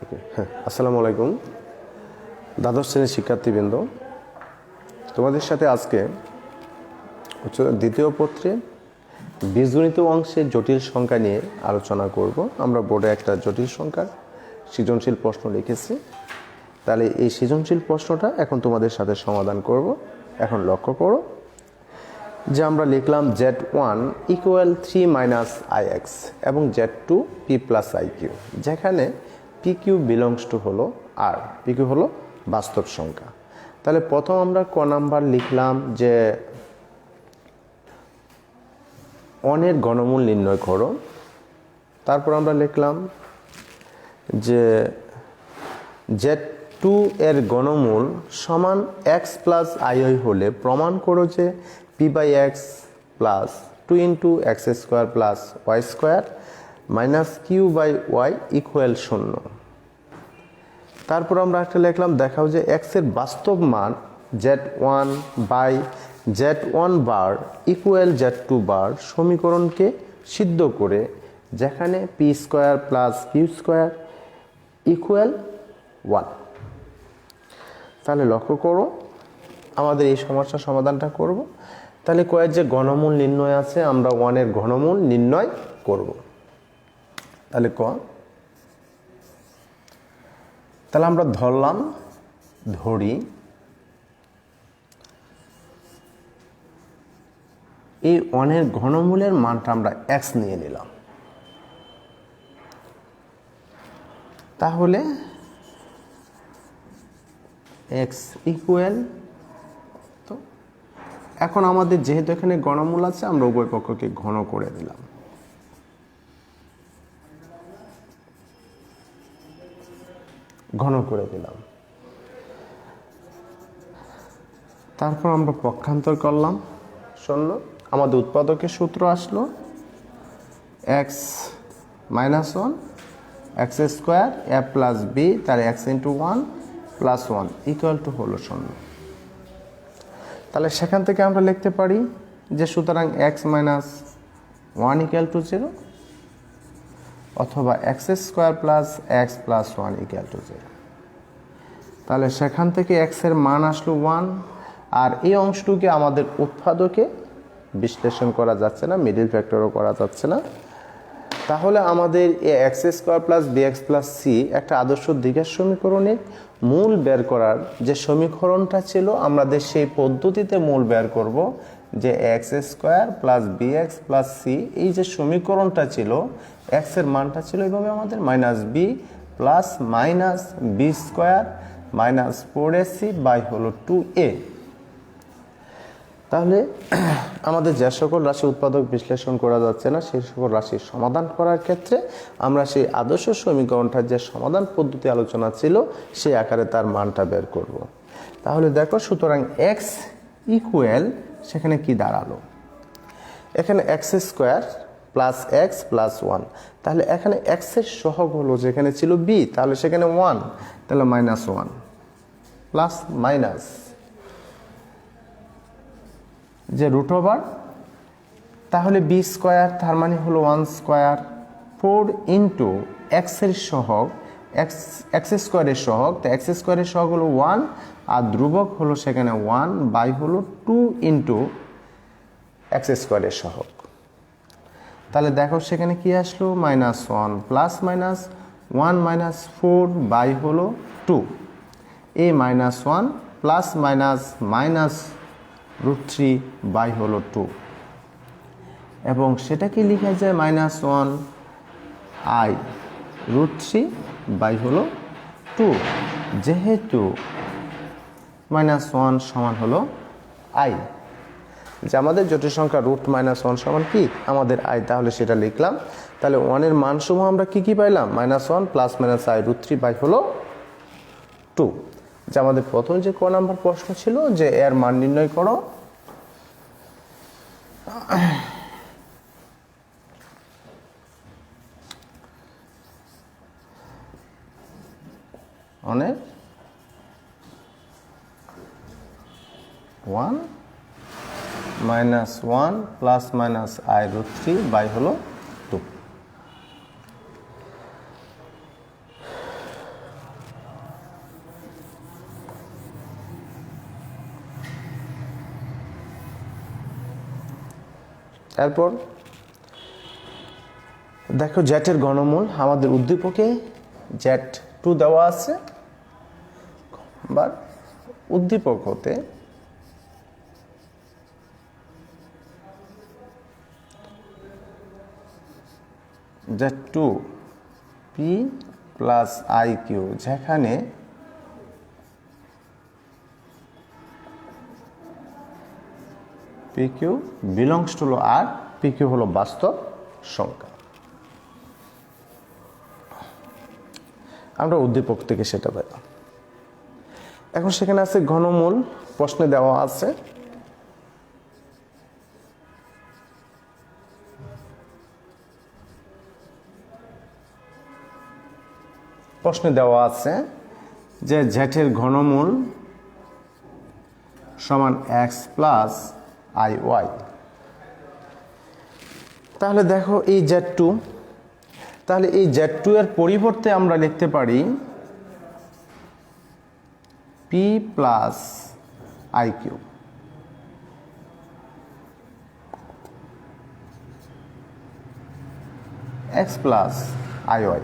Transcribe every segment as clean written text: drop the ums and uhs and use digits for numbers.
ওকে, হ্যাঁ, আসসালামু আলাইকুম দ্বাদশ শ্রেণীর শিক্ষার্থীবৃন্দ। তোমাদের সাথে আজকে দ্বিতীয় পত্রে বীজগণিত অংশের জটিল সংখ্যা নিয়ে আলোচনা করব। আমরা বোর্ডে একটা জটিল সংখ্যার সৃজনশীল প্রশ্ন লিখেছি, তাহলে এই সৃজনশীল প্রশ্নটা এখন তোমাদের সাথে সমাধান করব। এখন লক্ষ্য করো যে আমরা লিখলাম z1 ইকুয়াল 3 - ix এবং z2 p + iq, যেখানে pq বিলংস টু হলো r, pq হলো বাস্তব সংখ্যা। তাহলে প্রথম আমরা ক নাম্বার লিখলাম যে অনের ঘনমূল নির্ণয় করো। তারপর আমরা লিখলাম যে z2 এর ঘনমূল সমান x + i হলে প্রমাণ করো যে p/x + 2 × x² + y² - q/y = 0। তারপর আমরা একটা লিখলাম দেখাও যে x এর বাস্তব মান z1 / z1 বার ইকুয়াল z2 বার সমীকরণকে সিদ্ধ করে, যেখানে p² + q² ইকুয়াল 1। তাহলে লক্ষ্য করো আমাদের এই সমস্যার সমাধানটা করব। তাহলে কয়ের যে ঘনমূল নির্ণয় আছে, আমরা 1 এর ঘনমূল নির্ণয় করব। তাহলে তাহলে আমরা ধরি এই 1 এর ঘনমূলের মানটা আমরা x নিয়ে নিলাম। তাহলে x ইকুয়াল, তো এখন আমাদের যেহেতু এখানে ঘনমূল আছে, আমরা উভয় পক্ষকে ঘন করে দিলাম। তারপর আমরা পক্ষান্তর করলাম 0। আমাদের উৎপাদকের সূত্র আসলো x - 1 x² a + b, তার x × 1 + 1 = হলো 0। তাহলে সেখান থেকে আমরা লিখতে পারি যে সুতরাং x - 1 = 0 অথবা x² + x + 1 = 0। তাহলে সেখান থেকে x এর মান আসলো 1, আর এই অংশটুকে আমাদের উৎপাদকে বিশ্লেষণ করা যাচ্ছে না, মিডল ফ্যাক্টরও করা যাচ্ছে না। তাহলে আমাদের এই x² + bx + c একটা আদর্শ দ্বিঘাত সমীকরণের মূল বের করার যে সমীকরণটা ছিল, আমাদের সেই পদ্ধতিতে মূল বের করব যে x² + bx + c, এই যে সমীকরণটা ছিল x এর মানটা ছিল এইভাবে আমাদের -b + -b² - 4ac / 2a। তাহলে আমাদের যে সকল রাশি উৎপাদক বিশ্লেষণ করা যাচ্ছে না, সেই সকল রাশির সমাধান করার ক্ষেত্রে আমরা সেই আদর্শ সমীকরণটার যে সমাধান পদ্ধতি আলোচনা ছিল সেই আকারে তার মানটা বের করব। তাহলে দেখো, সুতরাং x ইকুয়াল সেখানে কি দাঁড়ালো, এখানে x² + x + 1। তাহলে এখানে x এর সহগ হলো, যেখানে ছিল b, তাহলে সেখানে 1, তাহলে -1 প্লাস মাইনাস যে √, তাহলে b², তার মানে হলো 1² 4 × x এর সহগ, x² এর সহগ, তো x² এর সহগ হলো 1, আর ধ্রুবক হলো সেখানে 1 / হলো 2 × x² এর সহগ। তাহলে দেখো সেখানে কি আসলো, -1 প্লাস মাইনাস 1 - 4 / হলো 2, এই -1 প্লাস মাইনাস √3 / হলো 2, এবং সেটা কি লেখা যায় -1 i √3 / হলো 2, যেহেতু -1 সমান হলো i, যে আমাদের জটিল সংখ্যা √-1 সমান কি আমাদের i, তাহলে সেটা লিখলাম। তাহলে 1 এর মান সমূহ আমরা কি পাইলাম, -1 প্লাস মাইনাস i √3 / হলো 2। যে আমাদের প্রথম যে ক নাম্বার প্রশ্ন ছিল যে এর মান নির্ণয় করো, অনেক 1 -1 প্লাস মাইনাস i √3 / হলো 2। এরপর দেখো জেটের ঘনমূল আমাদের উদ্দীপকে Z2 দেওয়া আছে, বা উদ্দীপক হতে Z2 P প্লাস IQ, যেখানে PQ belongs to R PQ হলো বাস্তব সংখ্যা। আমরা উদ্দীপক থেকে সেটা পেলাম। এখন সেখানে আছে ঘনমূল, প্রশ্নে দেওয়া আছে যে জেটের ঘনমূল সমান x প্লাস IY। তাহলে দেখো এই Z2, তাহলে এই Z2 এর পরিবর্তে আমরা লিখতে পারি P plus IQ। x plus IY।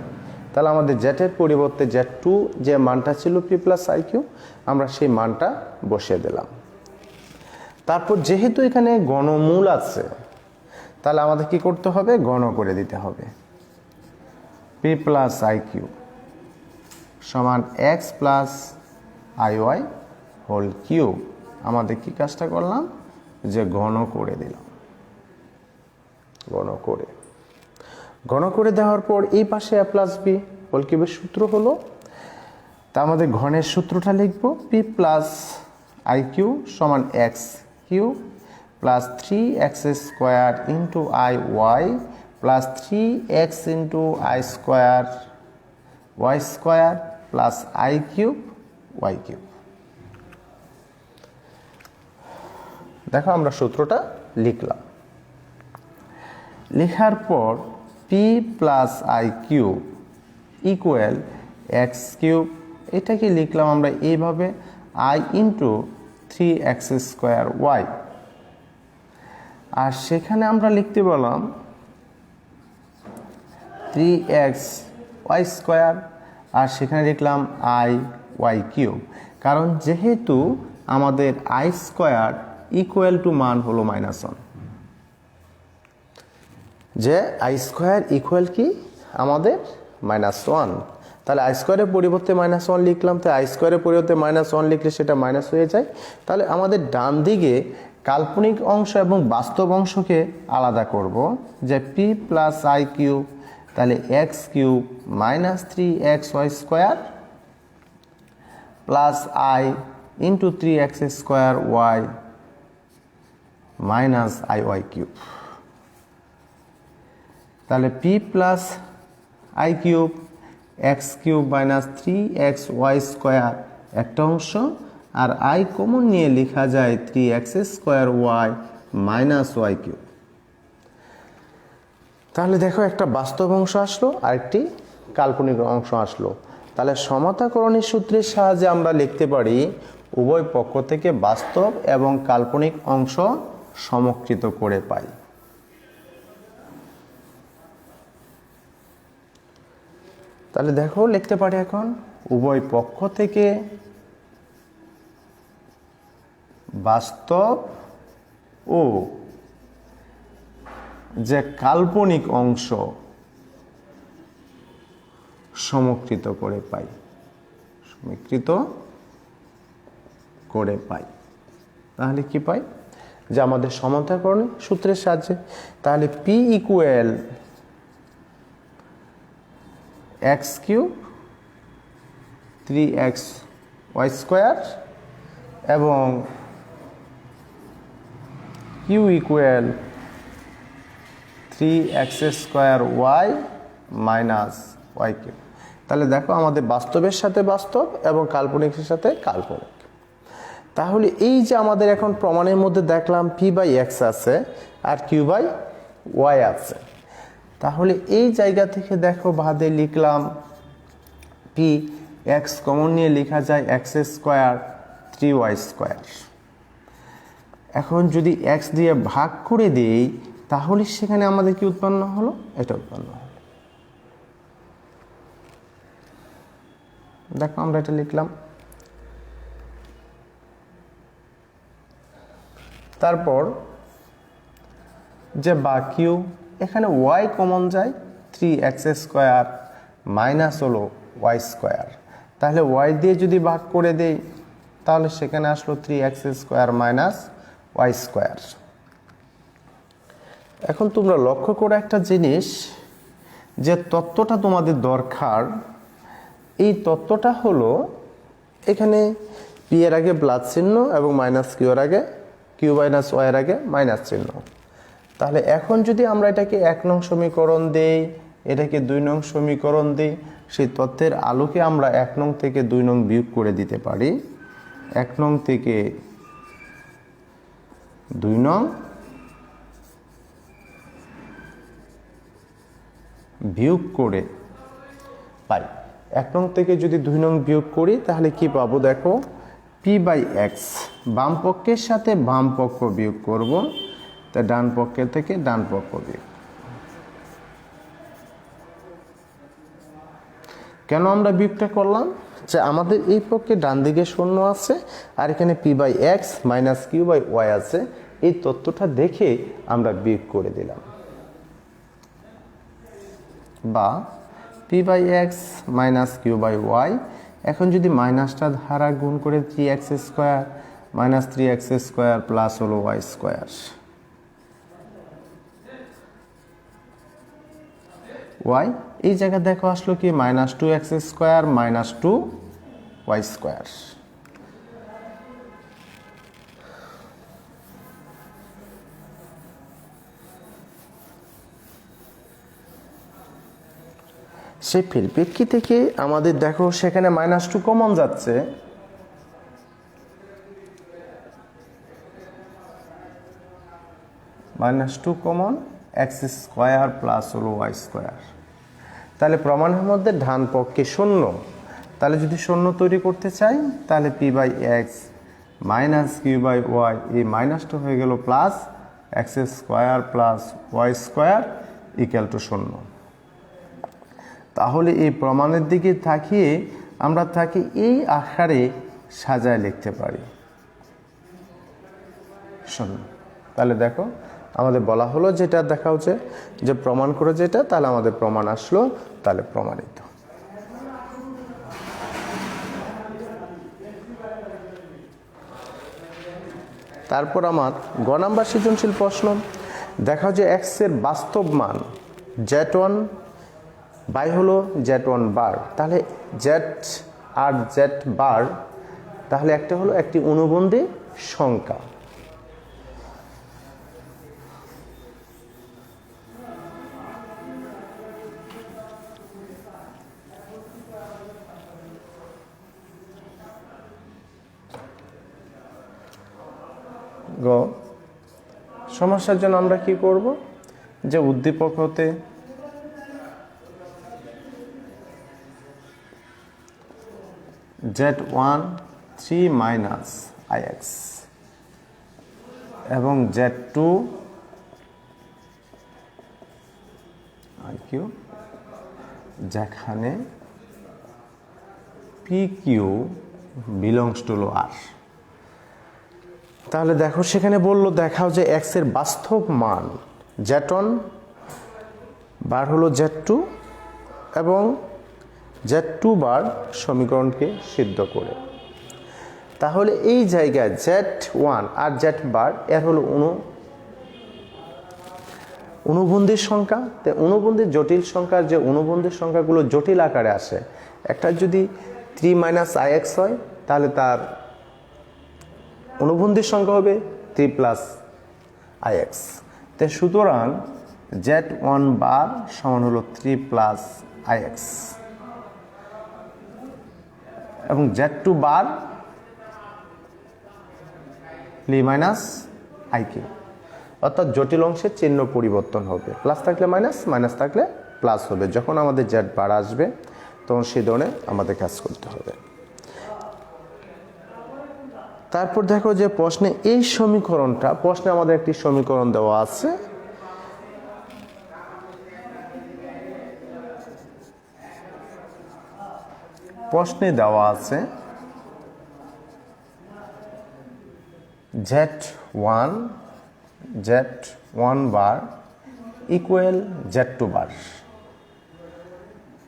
তাহলে আমাদের জেটের পরিবর্তে Z2 যে মানটা ছিল P প্লাস IQ, আমরা সেই মানটা বসিয়ে দিলাম। তারপর যেহেতু এখানে ঘনমূল আছে, তাহলে আমাদের কি করতে হবে, গণ করে দিতে হবে। P প্লাস IQ সমান x plus IY whole cube. আমাদের কি কাজটা করলাম, যে গণ করে দিলাম। গণ করে দেওয়ার পর এই পাশে a প্লাস বি হোল কিউবের সূত্র হলো, তা আমাদের ঘনের সূত্রটা লিখব, P প্লাস IQ সমান x cube plus 3x square into IY plus 3x into I square Y square plus I cube Y cube. দেখো আমরা সূত্রটা লিখলাম। লেখার পর P plus I cube equal x cube, এটাকে লিখলাম আমরা এইভাবে I into 3x square Y। আর সেখানে আমরা লিখতে বললাম 3x Y স্কোয়ার, আর সেখানে লিখলাম I Y কিউব। কারণ যেহেতু আমাদের I স্কোয়ার ইকুয়াল টু মান হলো -1, যে I স্কোয়ার ইকুয়াল কি আমাদের -1, তাহলে I স্কোয়ারের পরিবর্তে -1 লিখলাম। তাই I স্কোয়ারের পরিবর্তে -1 লিখলে সেটা মাইনাস হয়ে যায়। তাহলে আমাদের ডান দিকে কাল্পনিক অংশ এবং বাস্তব অংশকে আলাদা করব, যে P প্লাস I কিউব, তাহলে x cube minus 3xy square plus I into 3x square y minus IY cube. তাহলে P plus I cube x cube minus 3xy square একটা অংশ, আর I কমন নিয়ে লেখা যায় 3x square y minus y cube. তাহলে দেখো একটা বাস্তব অংশ আসলো আর একটি কাল্পনিক অংশ আসলো। তাহলে সমতাকরণের সূত্রের সাহায্যে আমরা লিখতে পারি উভয় পক্ষ থেকে বাস্তব এবং কাল্পনিক অংশ সমকৃত করে পাই। তাহলে দেখো লিখতে পারি এখন উভয় পক্ষ থেকে বাস্তব ও যে কাল্পনিক অংশ সমকৃত করে পাই, তাহলে কি পাই, যে আমাদের সমতাকরণ সূত্রের সাহায্যে। তাহলে P equal x cube 3xy square এবং Q equal 3x square y minus y cube. তাহলে দেখো আমাদের বাস্তবের সাথে বাস্তব এবং কাল্পনিকের সাথে কাল্পনিক। তাহলে এই যে আমাদের এখন প্রমাণের মধ্যে দেখলাম P বাই x আছে আর Q বাই y আছে। তাহলে এই জায়গা থেকে দেখো বাদে লিখলাম P, x কমন নিয়ে লেখা যায় x স্কোয়ার 3y স্কোয়ার। এখন যদি x দিয়ে ভাগ করে দেই তাহলে সেখানে আমাদের কি উৎপন্ন হলো, এটা উৎপন্ন হলো। দেখো আমরা এটা লিখলাম। তারপর যে বাকিও এখানে ওয়াই কমন যায়, 3x² মাইনাস হলো ওয়াই স্কোয়ার, তাহলে ওয়াই দিয়ে যদি ভাগ করে দেই তাহলে সেখানে আসলো 3x² মাইনাস ওয়াই স্কোয়ার। এখন তোমরা লক্ষ্য করে একটা জিনিস, যে তত্ত্বটা তোমাদের দরকার, এই তত্ত্বটা হলো এখানে পি এর আগে প্লাস চিহ্ন এবং মাইনাস কিউ এর আগে, কিউ মাইনাস ওয়াই এর আগে মাইনাস চিহ্ন। তাহলে এখন যদি আমরা এটাকে 1 নং সমীকরণ দেই, এটাকে 2 নং সমীকরণ দিই, সেই তত্ত্বের আলোকে আমরা 1 নং থেকে 2 নং বিয়োগ করে দিতে পারি। 1 নং থেকে 2 নং বিয়োগ করে পাই। 1 নং থেকে যদি 2 নং বিয়োগ করি তাহলে কি পাবো, দেখো p/x, বাম পক্ষের সাথে বাম পক্ষ বিয়োগ করব, তাই ডান পক্ষের থেকে ডান পক্ষ বিয়োগ। কেন আমরা বিয়োগটা করলাম, যে আমাদের এই পক্ষে ডান দিকে শূন্য আছে আর এখানে p/x মাইনাস q/y আছে, এই তথ্যটা দেখে আমরা বিয়োগ করে দিলাম। বা p/x মাইনাস q/y, এখন যদি মাইনাসটা ধারা গুণ করে 3x² মাইনাস 3x² প্লাস হলো ওয়াই স্কোয়ার, ওয়াই এই জায়গায় দেখো আসলো কি মাইনাস 2x² মাইনাস 2y²। সেই পরিপ্রেক্ষিতে থেকে আমাদের দেখো সেখানে -2 কমন যাচ্ছে, -2 কমন, x² প্লাস হলো y²। তাহলে প্রমাণের মধ্যে ডান পক্ষে শূন্য, তাহলে যদি শূন্য তৈরি করতে চাই তাহলে p/x মাইনাস q/y, এই মাইনাসটা হয়ে গেল plus x² plus y² equal to 0। তাহলে এই প্রমাণের দিকে তাকিয়ে আমরা তাকে এই আকারে সাজায় লিখতে পারি 0। তাহলে দেখো আমাদের বলা হলো যেটা দেখা হচ্ছে যে প্রমাণ করে যেটা, তাহলে আমাদের প্রমাণ আসলো, তাহলে প্রমাণিত। তারপর আমার গ নাম্বার সৃজনশীল প্রশ্ন, দেখা যে x এর বাস্তব মান z1 বাই হলো z1 বার, তাহলে z আর z বার, তাহলে একটা হলো একটি অনুবন্ধী সংখ্যা। গ সমস্যার জন্য আমরা কি করব, যে উদ্দীপক হতে z1 3 মাইনাস ix এবং z2 iq, যেখানে pq বিলংস টু r। তাহলে দেখো সেখানে বললো দেখাও যে x এর বাস্তব মান z1 বার হলো z2 এবং z2 বার সমীকরণকে সিদ্ধ করে। তাহলে এই জায়গায় z1 আর z বার এর হলো অনুবন্ধীর সংখ্যা। তো অনুবন্ধীর জটিল সংখ্যার যে অনুবন্ধীর সংখ্যাগুলো জটিল আকারে আসে, একটা যদি 3 মাইনাস ix হয় তাহলে তার অনুবন্ধীর সংখ্যা হবে 3 প্লাস ix। তো সুতরাং z1 বার সমান হলো 3 প্লাস ix এবং z2 বার 3 মাইনাস iq, অর্থাৎ জটিল অংশের চিহ্ন পরিবর্তন হবে, প্লাস থাকলে মাইনাস, মাইনাস থাকলে প্লাস হবে। যখন আমাদের z বার আসবে তখন সেই ধরনের আমাদের কাজ করতে হবে। তারপর দেখো যে প্রশ্নে এই সমীকরণটা, প্রশ্নে আমাদের একটি সমীকরণ দেওয়া আছে, প্রশ্নে দেওয়া আছে z1 বার ইকুয়াল z2 বার।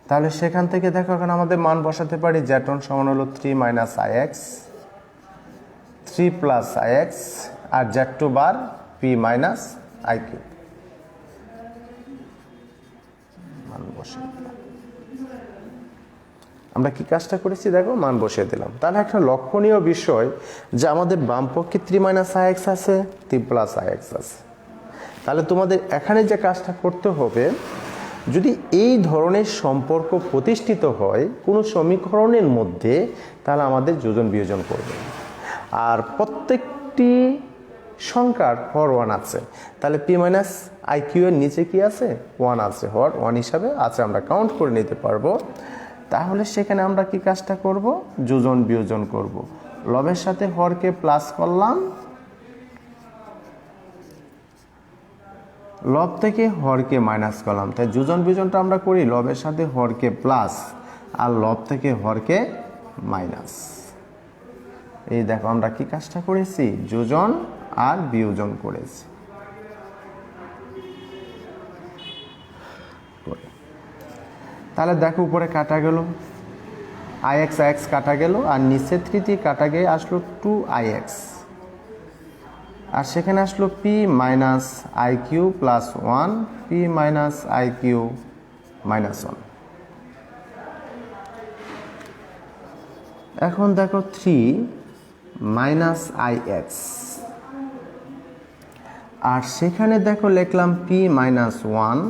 তাহলে সেখান থেকে দেখো এখন আমাদের মান বসাতে পারি। z1 সমান হলো 3 মাইনাস ix, 3 প্লাস ix, আর z2 বার p মাইনাস iq। মান বসে আমরা কি কাজটা করেছি দেখো, মান বসিয়ে দিলাম। তাহলে একটা লক্ষণীয় বিষয় যে আমাদের বাম পক্ষে 3 মাইনাস ix আছে, 3 প্লাস ix আছে। তাহলে তোমাদের এখানে যে কাজটা করতে হবে, যদি এই ধরনের সম্পর্ক প্রতিষ্ঠিত হয় কোনো সমীকরণের মধ্যে, তাহলে আমাদের যোজন বিয়োজন করবে। আর প্রত্যেকটি সংখ্যার হর 1 আছে, তাহলে p মাইনাস iq এর নিচে কি আছে, 1 আছে, হর 1 হিসাবে আছে, আমরা কাউন্ট করে নিতে পারবো। তাহলে সেখানে আমরা কি কাজটা করব, যোজন বিয়োজন করব। লবের সাথে হরকে প্লাস করলাম, লব থেকে হরকে মাইনাস করলাম, তাই যোজন বিয়োজনটা আমরা করি লবের সাথে হরকে প্লাস আর লব থেকে হরকে মাইনাস। এই দেখো আমরা কি কাজটা করেছি, যোজন আর বিয়োজন করেছি। তাহলে দেখো উপরে কাটা গেল ix কাটা গেল, আর নিচে 3 দিয়ে কাটা গিয়ে আসলো 2ix, আর সেখানে আসলো p minus iq plus 1, p minus iq minus 1। এখন দেখো 3 মাইনাস ix, আর সেখানে দেখো লিখলাম p মাইনাস 1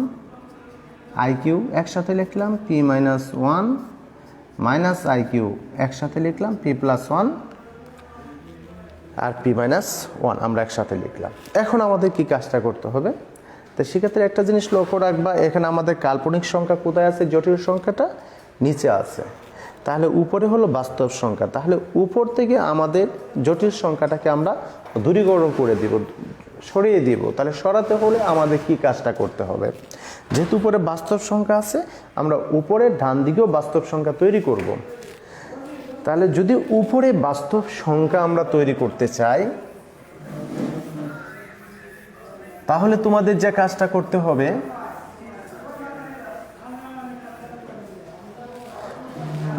iq, একসাথে লিখলাম p মাইনাস 1 মাইনাস iq, একসাথে লিখলাম p প্লাস 1 আর p মাইনাস 1 আমরা একসাথে লিখলাম। এখন আমাদের কি কাজটা করতে হবে, তো সেক্ষেত্রে একটা জিনিস লক্ষ্য রাখবা, এখানে আমাদের কাল্পনিক সংখ্যা কোথায় আছে, জটিল সংখ্যাটা নিচে আছে, তাহলে উপরে হলো বাস্তব সংখ্যা। তাহলে উপর থেকে আমাদের জটিল সংখ্যাটাকে আমরা দূরীকরণ করে দিব, সরিয়ে দিব। তাহলে সরাতে হলে আমাদের কি কাজটা করতে হবে, যেহেতু উপরে বাস্তব সংখ্যা আছে, আমরা উপরের ডান দিকেও বাস্তব সংখ্যা তৈরি করব। তাহলে যদি উপরে বাস্তব সংখ্যা আমরা তৈরি করতে চাই, তাহলে তোমাদের যে কাজটা করতে হবে,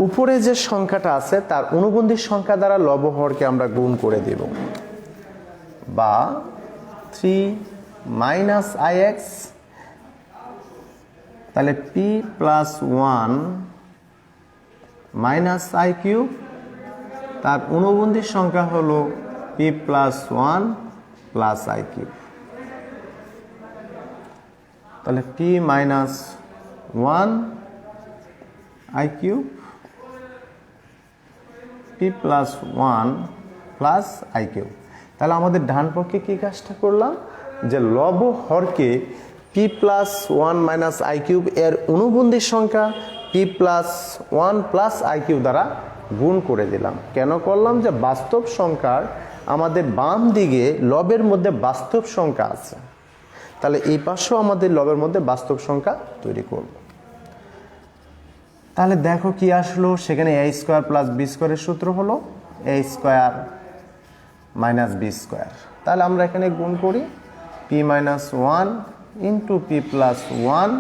উপরে যে সংখ্যাটা আছে তার অনুবন্ধী সংখ্যা দ্বারা লব হরকে আমরা গুণ করে দেব, বা 3 মাইনাস ix, তাহলে p প্লাস 1 মাইনাস iq, তার অনুবন্ধী সংখ্যা হলো p প্লাস 1 প্লাস iq। তাহলে p minus 1 iq, p plus 1 plus iq। তাহলে আমাদের ডান পক্ষে কি কাজটা করলাম, যে লব হরকে p প্লাস 1 মাইনাস iq এর অনুবন্ধী সংখ্যা p প্লাস 1 প্লাস iq দ্বারা গুণ করে দিলাম। কেন করলাম, যে বাস্তব সংখ্যার আমাদের বাম দিকে লবের মধ্যে বাস্তব সংখ্যা আছে, তাহলে এই পাশেও আমাদের লবের মধ্যে বাস্তব সংখ্যা তৈরি করব। তাহলে দেখো কি আসলো, সেখানে a স্কোয়ার প্লাস b স্কোয়ারের সূত্র হলো a square minus b square. তাহলে আমরা এখানে গুণ করি p minus 1 into p plus 1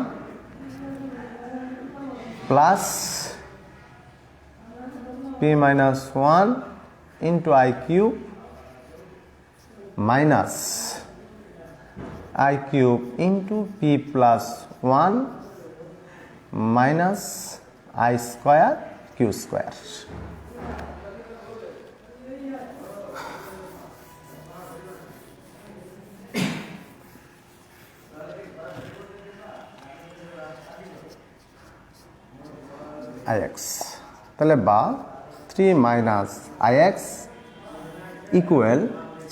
plus p minus 1 into i cube minus i cube into p plus 1 minus i square q square. ix, তাহলে বা 3 মাইনাস ix ইকুয়াল,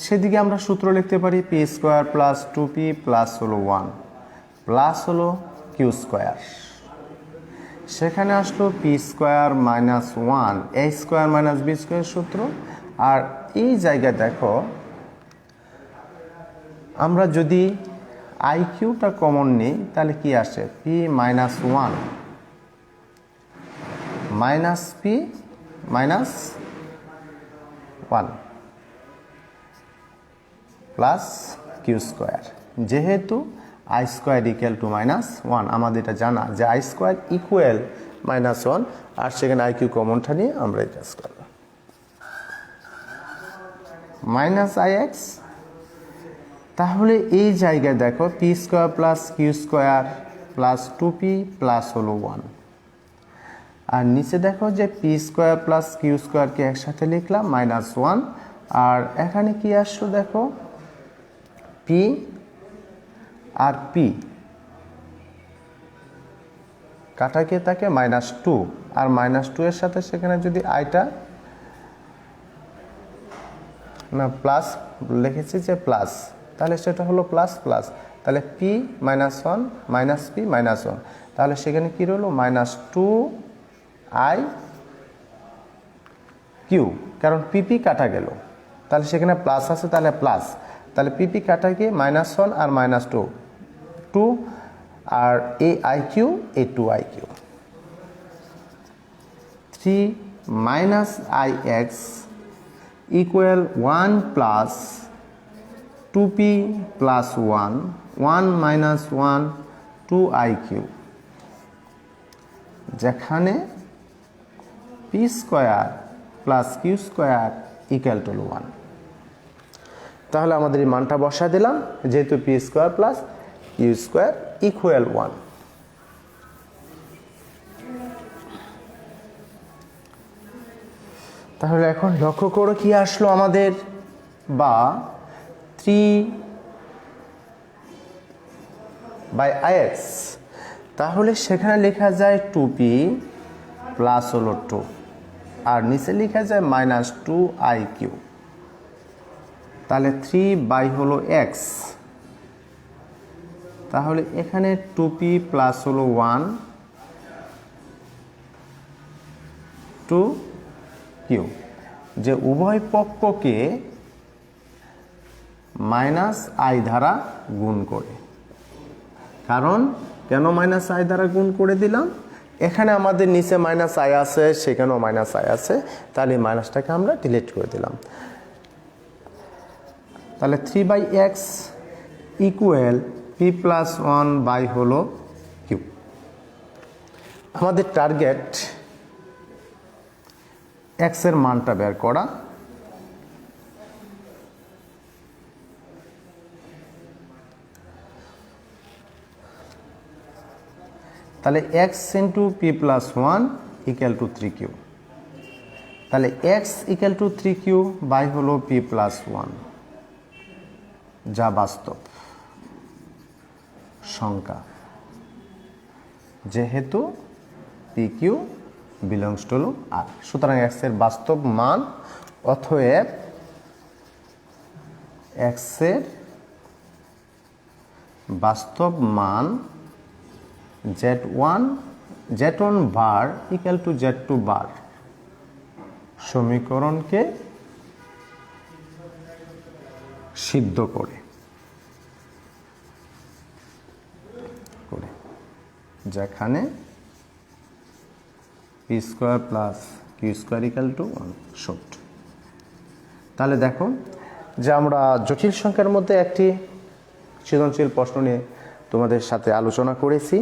সেদিকে আমরা সূত্র লিখতে পারি p square plus 2p plus হলো 1 plus হলো Q square. সেখানে আসলো p square minus 1 a square minus b square সূত্র। আর এই জায়গায় দেখো আমরা যদি i কিউটা কমন নিই, তাহলে কি আসে, p minus 1 minus P minus 1 plus Q square. যেহেতু I square equal to minus 1, আমাদের এটা জানা যে আই স্কোয়ার ইকুয়াল মাইনাস 1, আর সেখানে আই কিউ কমনটা নিয়ে আমরা এই কাজ করব। মাইনাস আই এক্স, তাহলে এই জায়গায় দেখো p square plus Q square plus 2p plus হলো 1, আর নিচে দেখো যে পি স্কোয়ার প্লাস কিউ স্কোয়ারকে একসাথে লিখলাম মাইনাস 1, আর এখানে কি আসলো দেখো পি আর পি কাটাকে থাকে মাইনাস 2, আর মাইনাস 2 এর সাথে সেখানে যদি আইটা না প্লাস লিখেছি যে প্লাস, তাহলে সেটা হলো প্লাস প্লাস, তাহলে P minus 1 minus P minus 1, তাহলে সেখানে কী রইল মাইনাস 2 আই কিউ, কারণ পিপি কাটা গেল, তাহলে সেখানে প্লাস আছে, তাহলে প্লাস, তাহলে পিপি কাটা গিয়ে মাইনাস 1 আর মাইনাস 2 আর এ আই কিউ এ 2 I Q. 3 minus I X equal 1 plus 2p plus 1 minus 1 2 I Q, যেখানে P square plus Q square equal to 1। তাহলে আমাদের এই মানটা বসা দিলাম, যেহেতু P square plus Q square equal 1। তাহলে এখন লক্ষ্য করো কি আসলো আমাদের, বা 3/ix, তাহলে সেখানে লেখা যায় 2p প্লাস হলো 2, আর নিচে লেখা যায় মাইনাস 2 আই কিউ, তাহলে 3 হলো x, তাহলে এখানে 2p প্লাস হলো 1 2 কিউ, যে উভয় পক্ষকে মাইনাস আই দ্বারা গুণ করে। কারণ কেন মাইনাস আই দ্বারা গুণ করে দিলাম, এখানে আমাদের নিচে মাইনাস আই আছে, সেখানেও মাইনাস আই আছে, তাহলে এই মাইনাসটাকে আমরা ডিলিট করে দিলাম। তাহলে 3/x equal p plus 1 by হলো কিউ। আমাদের টার্গেট x এর মানটা বের করা, তাহলে x into p plus 1 equal to 3q, তাহলে x equal to 3q by হলো পি প্লাস 1, যা বাস্তব সংখ্যা, যেহেতু pq বিলংস টু আর, সুতরাং x এর বাস্তব মান, অতএব x এর বাস্তব মান z1 bar equal to z2 বার সমীকরণকে সিদ্ধ করে যেখানে P square plus Q square equal to 1 শর্ট। তাহলে দেখো যে আমরা জটিল সংখ্যার মধ্যে একটি সৃজনশীল প্রশ্ন নিয়ে তোমাদের সাথে আলোচনা করেছি,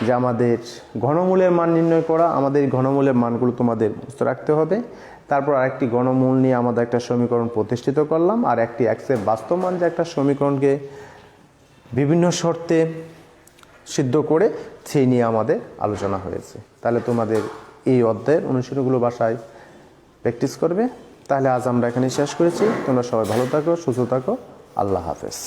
যে আমাদের ঘনমূলের মান নির্ণয় করা। আমাদের ঘনমূলের মানগুলো তোমাদের মুখস্থ রাখতে হবে। তারপর আরেকটি ঘনমূল নিয়ে আমাদের একটা সমীকরণ প্রতিষ্ঠিত করলাম, আর একটি এক্সের বাস্তব মান, যে একটা সমীকরণকে বিভিন্ন শর্তে সিদ্ধ করে সেই নিয়ে আমাদের আলোচনা হয়েছে। তাহলে তোমাদের এই অধ্যায়ের অনুশীলনগুলো বাসায় প্র্যাকটিস করবে। তাহলে আজ আমরা এখানে শেষ করেছি। তোমরা সবাই ভালো থাকো, সুস্থ থাকো। আল্লাহ হাফেজ।